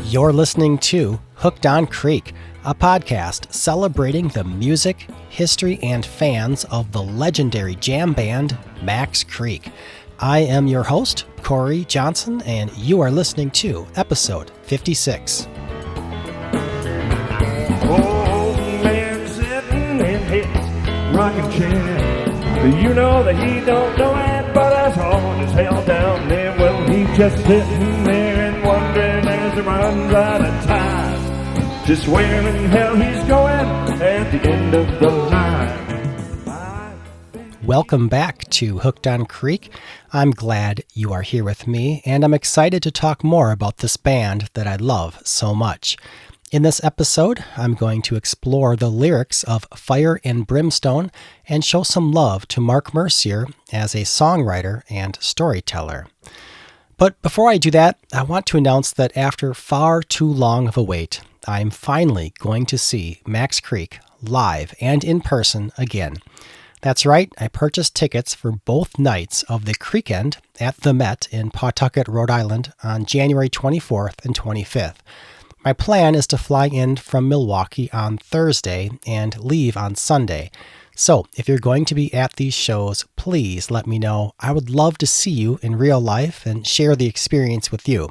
You're listening to Hooked on Creek, a podcast celebrating the music, history, and fans of the legendary jam band Max Creek. I am your host, Korre Johnson, and you are listening to episode 56. Old man sitting in his rocking chair. You know that he don't know it, but as hard as hell down there. Well, he's just sitting there and wondering as he runs out of time, just where in hell he's going at the end of the line. Welcome back to Hooked on Creek. I'm glad you are here with me, and I'm excited to talk more about this band that I love so much. In this episode, I'm going to explore the lyrics of Fire Brimstone and show some love to Mark Mercier as a songwriter and storyteller. But before I do that, I want to announce that after far too long of a wait, I'm finally going to see Max Creek live and in person again. That's right, I purchased tickets for both nights of the Creekend at the Met in Pawtucket, Rhode Island on January 24th and 25th. My plan is to fly in from Milwaukee on Thursday and leave on Sunday. So if you're going to be at these shows, please let me know. I would love to see you in real life and share the experience with you.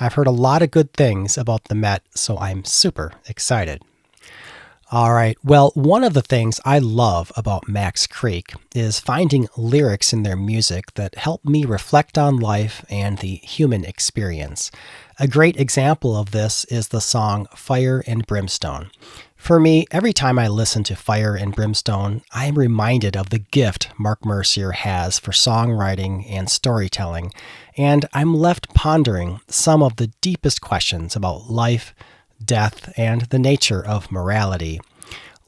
I've heard a lot of good things about the Met, so I'm super excited. All right, well, one of the things I love about Max Creek is finding lyrics in their music that help me reflect on life and the human experience. A great example of this is the song Fire Brimstone. For me, every time I listen to Fire Brimstone, I am reminded of the gift Mark Mercier has for songwriting and storytelling, and I'm left pondering some of the deepest questions about life, death, and the nature of morality.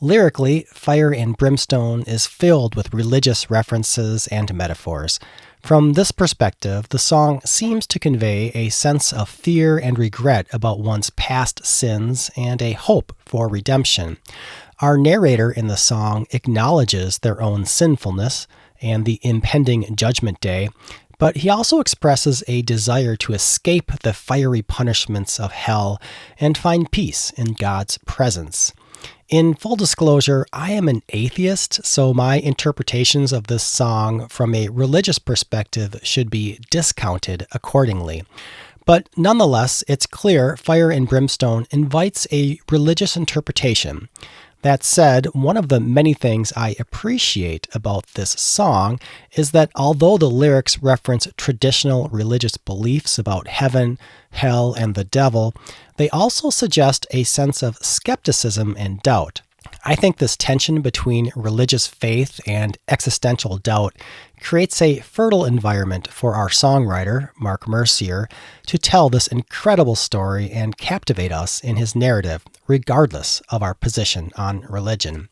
Lyrically, Fire Brimstone is filled with religious references and metaphors. From this perspective, the song seems to convey a sense of fear and regret about one's past sins and a hope for redemption. Our narrator in the song acknowledges their own sinfulness and the impending judgment day, but he also expresses a desire to escape the fiery punishments of hell and find peace in God's presence. In full disclosure, I am an atheist, so my interpretations of this song from a religious perspective should be discounted accordingly. But nonetheless, it's clear Fire Brimstone invites a religious interpretation. That said, one of the many things I appreciate about this song is that although the lyrics reference traditional religious beliefs about heaven, hell, and the devil, they also suggest a sense of skepticism and doubt. I think this tension between religious faith and existential doubt creates a fertile environment for our songwriter, Mark Mercier, to tell this incredible story and captivate us in his narrative, regardless of our position on religion.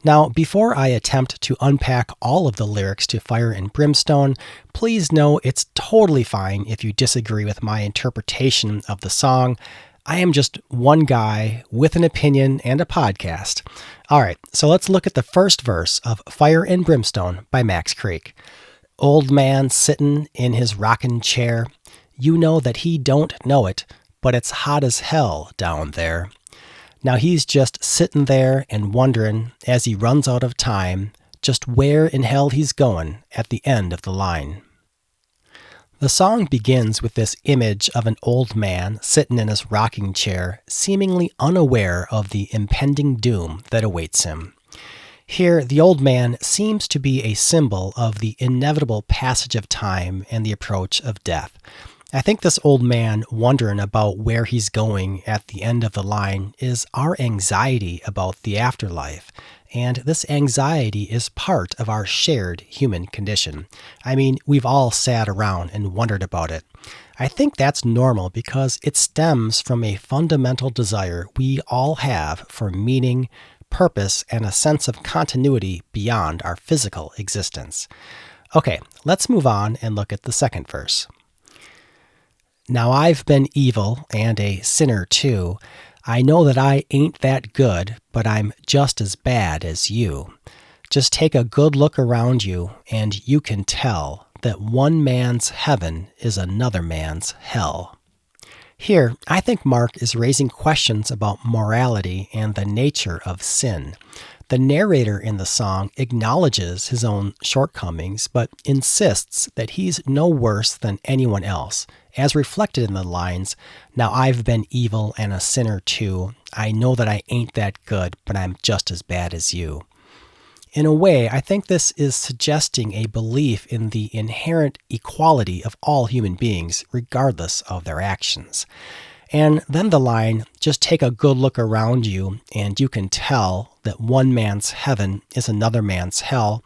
Now, before I attempt to unpack all of the lyrics to Fire Brimstone, please know it's totally fine if you disagree with my interpretation of the song. I am just one guy with an opinion and a podcast. All right, so let's look at the first verse of Fire Brimstone by Max Creek. Old man sittin' in his rockin' chair, you know that he don't know it, but it's hot as hell down there. Now he's just sittin' there and wonderin' as he runs out of time, just where in hell he's goin' at the end of the line. The song begins with this image of an old man sitting in his rocking chair, seemingly unaware of the impending doom that awaits him. Here, the old man seems to be a symbol of the inevitable passage of time and the approach of death. I think this old man wondering about where he's going at the end of the line is our anxiety about the afterlife. And this anxiety is part of our shared human condition. I mean, we've all sat around and wondered about it. I think that's normal because it stems from a fundamental desire we all have for meaning, purpose, and a sense of continuity beyond our physical existence. Okay, let's move on and look at the second verse. Now I've been evil and a sinner too. I know that I ain't that good, but I'm just as bad as you. Just take a good look around you, and you can tell that one man's heaven is another man's hell. Here, I think Mark is raising questions about morality and the nature of sin. The narrator in the song acknowledges his own shortcomings, but insists that he's no worse than anyone else, as reflected in the lines, "Now I've been evil and a sinner too. I know that I ain't that good, but I'm just as bad as you." In a way, I think this is suggesting a belief in the inherent equality of all human beings, regardless of their actions. And then the line, "Just take a good look around you and you can tell that one man's heaven is another man's hell,"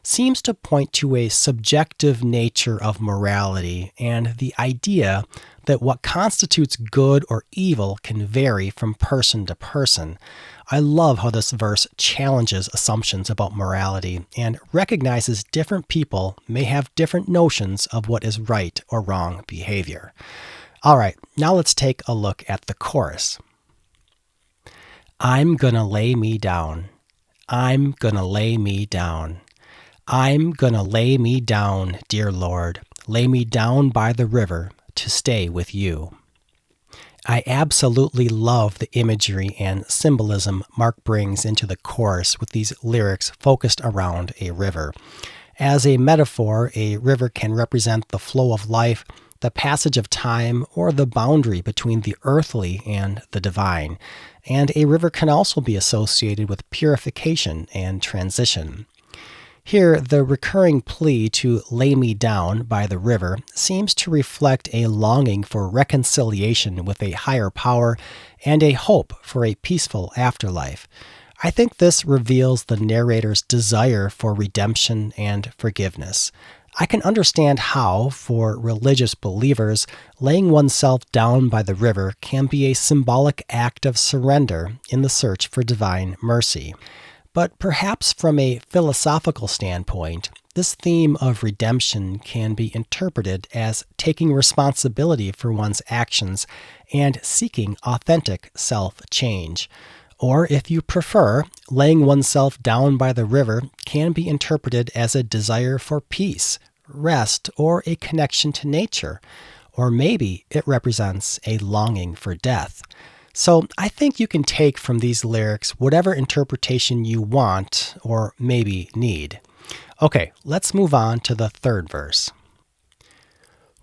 seems to point to a subjective nature of morality and the idea that what constitutes good or evil can vary from person to person. I love how this verse challenges assumptions about morality and recognizes different people may have different notions of what is right or wrong behavior. All right, now let's take a look at the chorus. I'm gonna lay me down. I'm gonna lay me down. I'm gonna lay me down, dear Lord. Lay me down by the river to stay with you. I absolutely love the imagery and symbolism Mark brings into the chorus with these lyrics focused around a river. As a metaphor, a river can represent the flow of life, the passage of time, or the boundary between the earthly and the divine. And a river can also be associated with purification and transition. Here, the recurring plea to lay me down by the river seems to reflect a longing for reconciliation with a higher power and a hope for a peaceful afterlife. I think this reveals the narrator's desire for redemption and forgiveness. I can understand how, for religious believers, laying oneself down by the river can be a symbolic act of surrender in the search for divine mercy. But perhaps from a philosophical standpoint, this theme of redemption can be interpreted as taking responsibility for one's actions and seeking authentic self-change. Or, if you prefer, laying oneself down by the river can be interpreted as a desire for peace, rest, or a connection to nature. Or maybe it represents a longing for death. So I think you can take from these lyrics whatever interpretation you want or maybe need. Okay, let's move on to the third verse.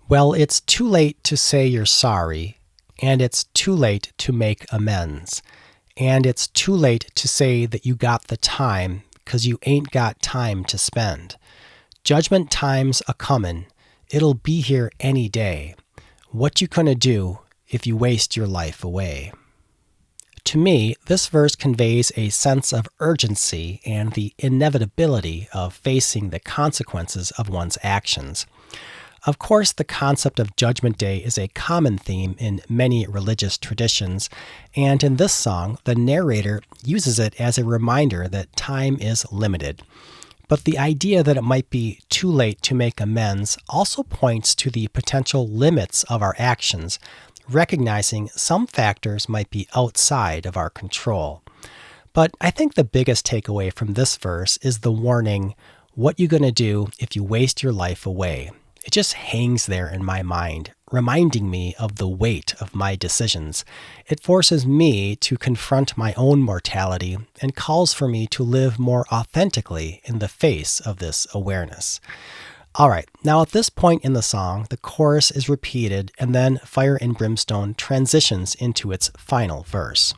Well, it's too late to say you're sorry, and it's too late to make amends. And it's too late to say that you got the time, 'cause you ain't got time to spend. Judgment time's a-comin', it'll be here any day. What you gonna do if you waste your life away? To me, this verse conveys a sense of urgency and the inevitability of facing the consequences of one's actions. Of course, the concept of Judgment Day is a common theme in many religious traditions, and in this song, the narrator uses it as a reminder that time is limited. But the idea that it might be too late to make amends also points to the potential limits of our actions, recognizing some factors might be outside of our control. But I think the biggest takeaway from this verse is the warning, what you gonna do if you waste your life away? It just hangs there in my mind, reminding me of the weight of my decisions. It forces me to confront my own mortality and calls for me to live more authentically in the face of this awareness. All right, now at this point in the song, the chorus is repeated and then Fire and Brimstone transitions into its final verse.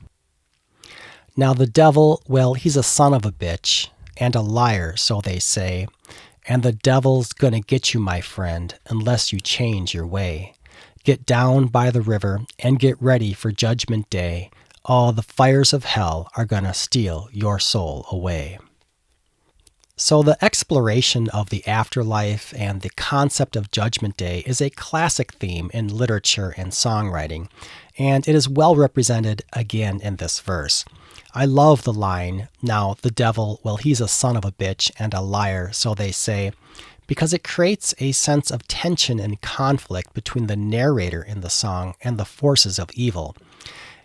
Now the devil, well, he's a son of a bitch and a liar, so they say. And the devil's gonna get you, my friend, unless you change your way. Get down by the river and get ready for Judgment Day. All the fires of hell are gonna steal your soul away. So the exploration of the afterlife and the concept of Judgment Day is a classic theme in literature and songwriting, and it is well represented again in this verse. I love the line, now the devil, well, he's a son of a bitch and a liar, so they say, because it creates a sense of tension and conflict between the narrator in the song and the forces of evil.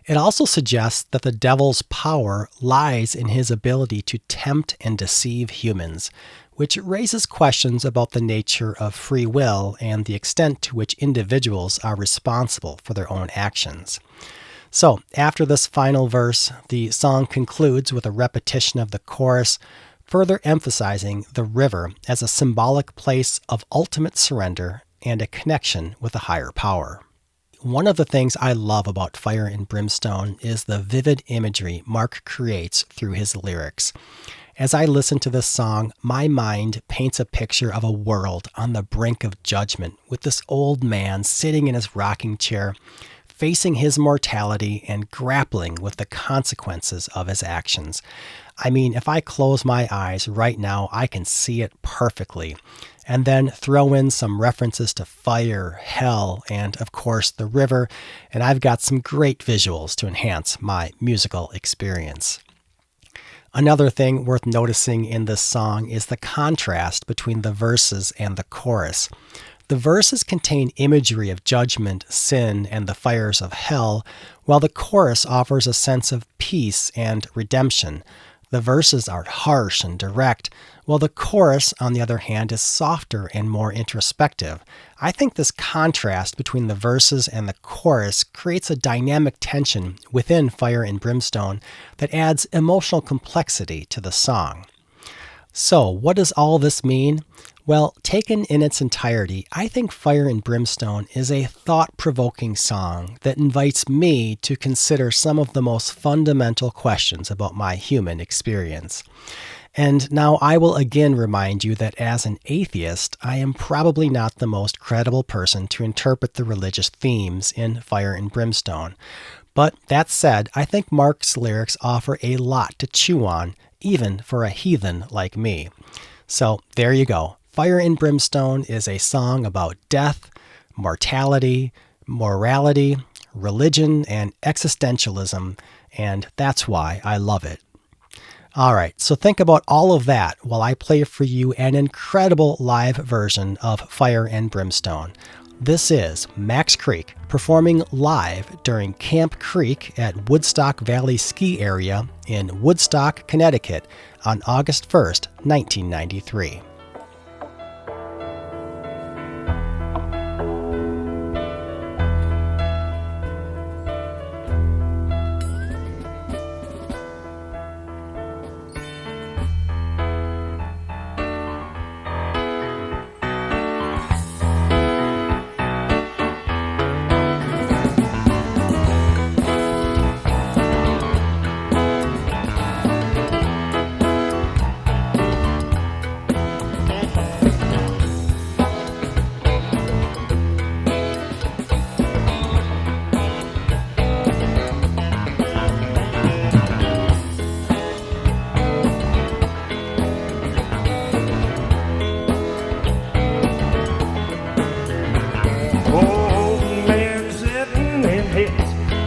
It also suggests that the devil's power lies in his ability to tempt and deceive humans, which raises questions about the nature of free will and the extent to which individuals are responsible for their own actions. So, after this final verse, the song concludes with a repetition of the chorus, further emphasizing the river as a symbolic place of ultimate surrender and a connection with a higher power. One of the things I love about Fire and Brimstone is the vivid imagery Mark creates through his lyrics. As I listen to this song, my mind paints a picture of a world on the brink of judgment, with this old man sitting in his rocking chair, facing his mortality and grappling with the consequences of his actions. I mean, if I close my eyes right now, I can see it perfectly. And then throw in some references to fire, hell, and of course the river, and I've got some great visuals to enhance my musical experience. Another thing worth noticing in this song is the contrast between the verses and the chorus. The verses contain imagery of judgment, sin, and the fires of hell, while the chorus offers a sense of peace and redemption. The verses are harsh and direct, while the chorus, on the other hand, is softer and more introspective. I think this contrast between the verses and the chorus creates a dynamic tension within Fire and Brimstone that adds emotional complexity to the song. So, what does all this mean? Well, taken in its entirety, I think Fire and Brimstone is a thought-provoking song that invites me to consider some of the most fundamental questions about my human experience. And now I will again remind you that as an atheist, I am probably not the most credible person to interpret the religious themes in Fire and Brimstone. But that said, I think Mark's lyrics offer a lot to chew on, even for a heathen like me. So there you go. Fire and Brimstone is a song about death, mortality, morality, religion, and existentialism, and that's why I love it. All right, so think about all of that while I play for you an incredible live version of Fire and Brimstone. This is Max Creek performing live during Camp Creek at Woodstock Valley Ski Area in Woodstock, Connecticut on August 1st, 1993.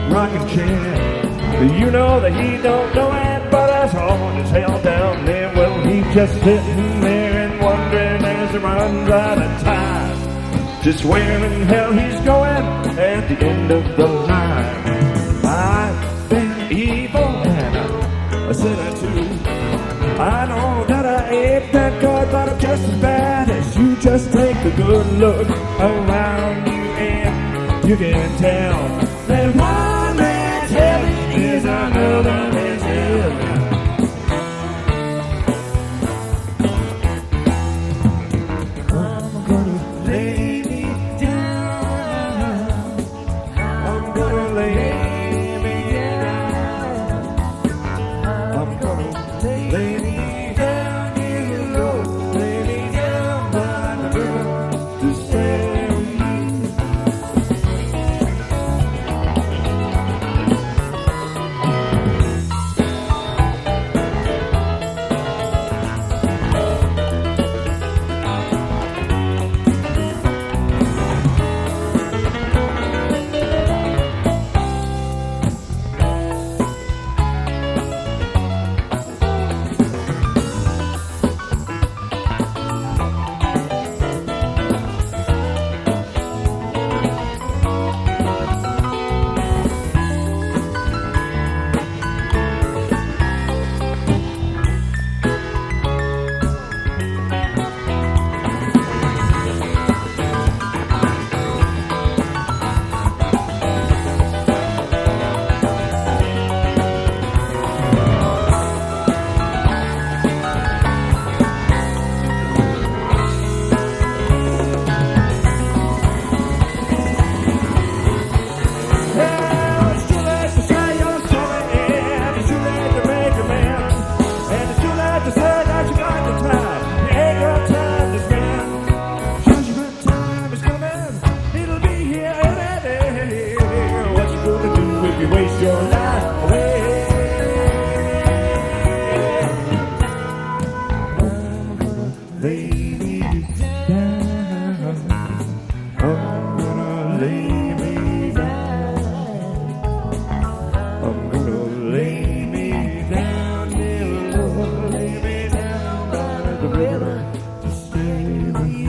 Rocking chair. You know that he don't know it, but as hard as hell down there. Well, he just sitting there and wondering as he runs out of time, just where in hell he's going at the end of the line. I've been evil and a sinner too. I know that I ain't that good, but I'm just as bad as you. Just take a good look around you and you can tell that one man's heaven is another man's hell. I'm gonna lay me down. I'm gonna lay me down. I'm gonna lay me down. You know, lay me down by the river to stay. your life away. I'm gonna lay me down. I'm gonna lay me down. I'm gonna lay me down, dear Lord, lay me down by the river to stay with you.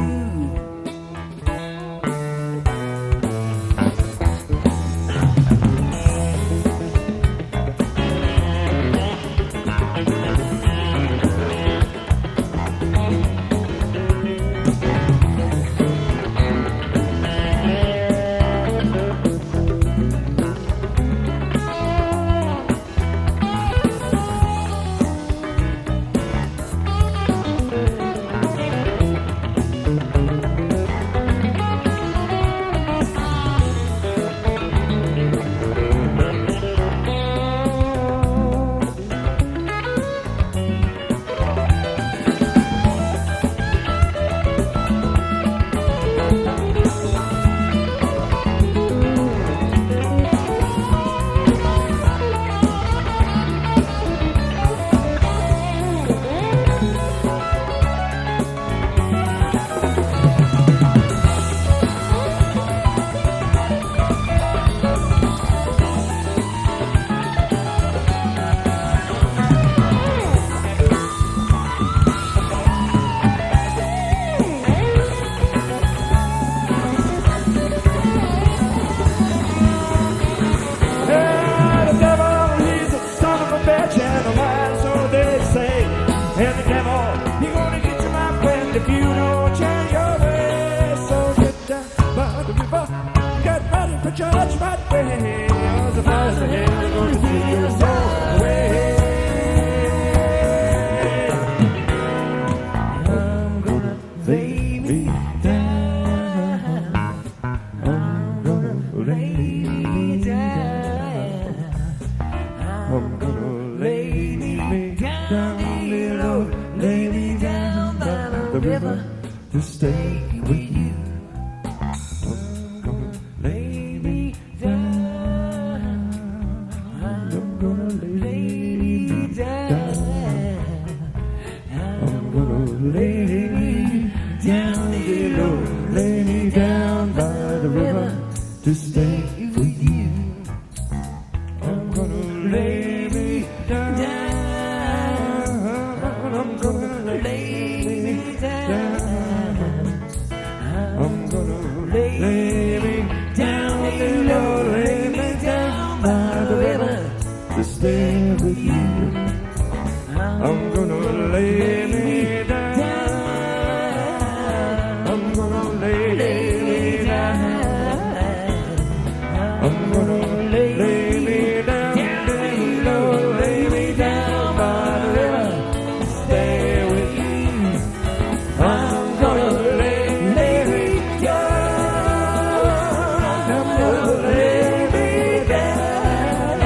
And the devil, he gonna get you, my friend, if you don't change your ways. So get down by the river, get ready for judgment day. Cause the fires of hell are gonna see your soul away. I'm gonna lay me down. I'm gonna lay me down. I'm gonna lay me down. Lay me down by the river to stay with you. I'm gonna lay me down. I'm gonna lay me down. I'm gonna lay me down, dear Lord. Lay me down by the river to stay with you. I'm gonna lay me down. I'm gonna lay me down. I'm gonna lay me down, dear Lord, lay me down by the river to stay with you. I'm gonna lay me down. I'm gonna lay me down. I'm gonna lay me down, dear Lord, lay me down by the river. Stay with you. I'm gonna lay me down. I'm gonna lay me down.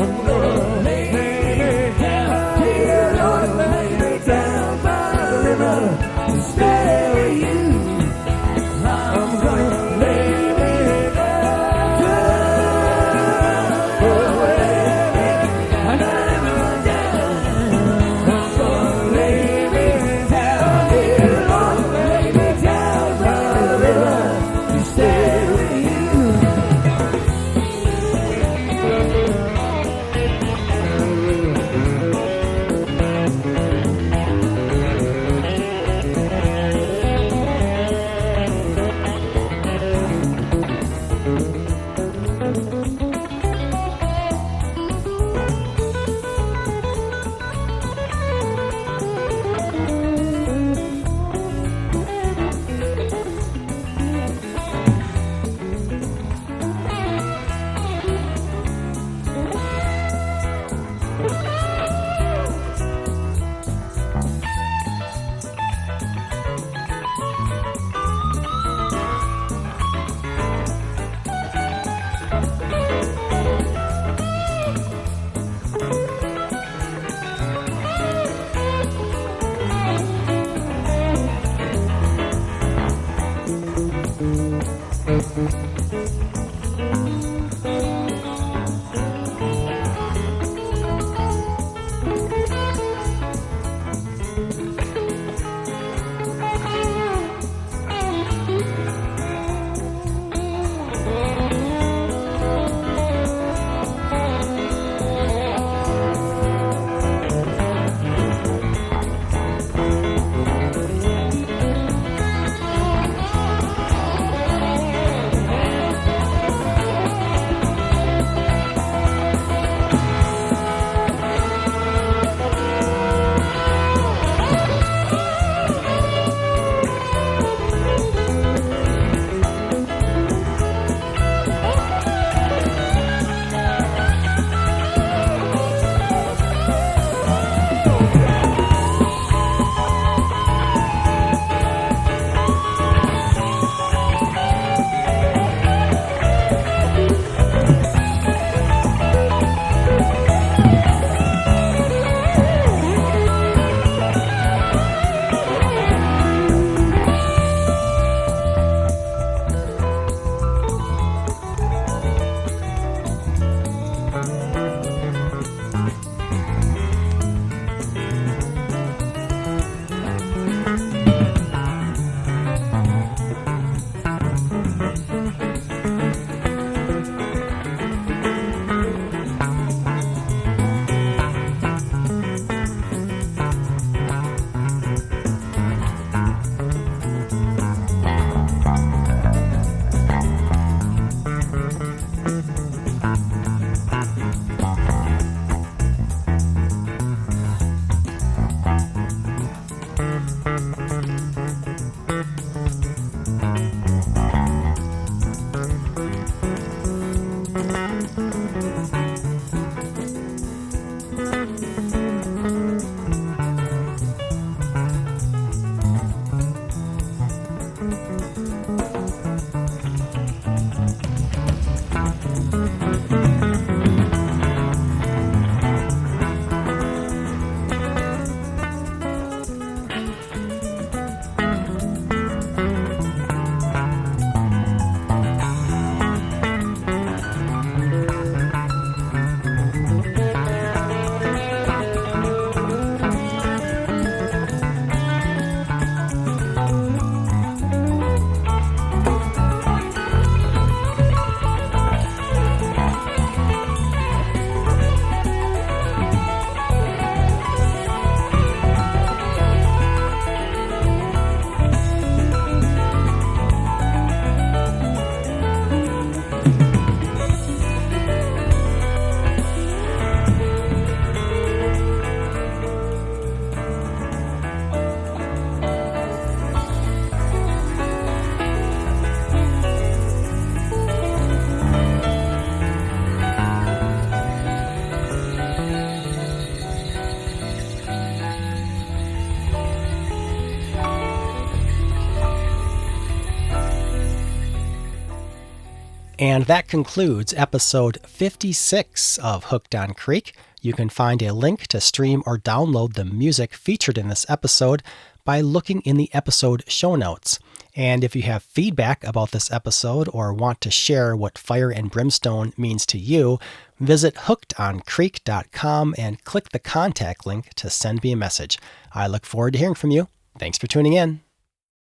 I'm gonna lay me down. Dear Lord, lay me down by the river to stay with you. I'm gonna lay me down. Oh, lay me down. And that concludes episode 56 of Hooked on Creek. You can find a link to stream or download the music featured in this episode by looking in the episode show notes. And if you have feedback about this episode or want to share what Fire and Brimstone means to you, visit hookedoncreek.com and click the contact link to send me a message. I look forward to hearing from you. Thanks for tuning in.